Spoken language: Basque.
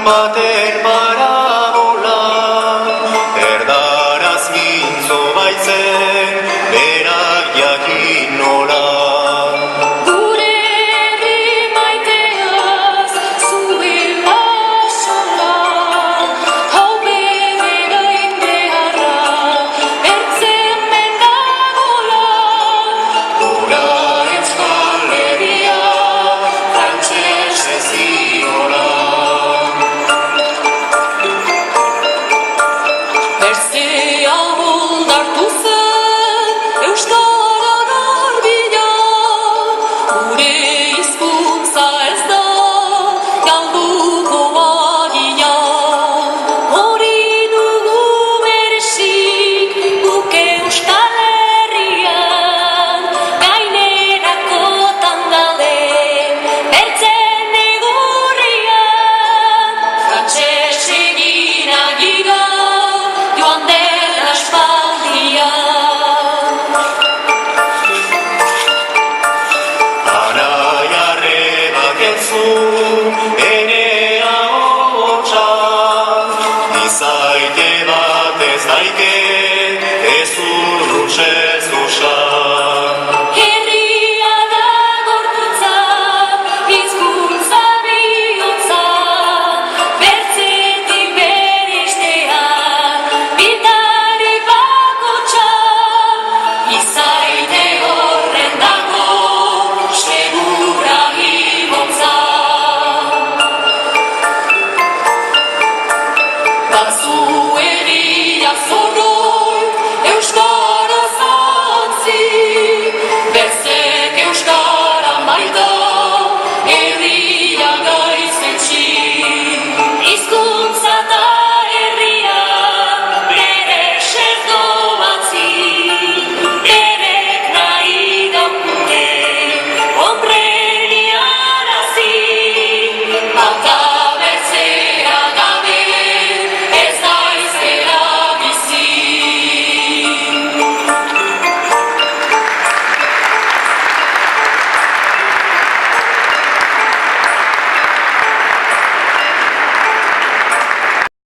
Baten parabola, erdaraz mintzo baitzen, berak jakin nola. Gure herri maiteaz, zuela sola, hau bedera indeharra, ertzen mendagola. Gura Euskal Herria, frantses eziola. Berzea oldartu zen Euskararen arbila, gure hizkuntza ez da galduko agia. Hori dugu berezik guk Euskal Herrian, gainerakotan gaude bertzen egurrian. Frantses egin agira joan dela aspaldia. Anai arrebak entzun, ene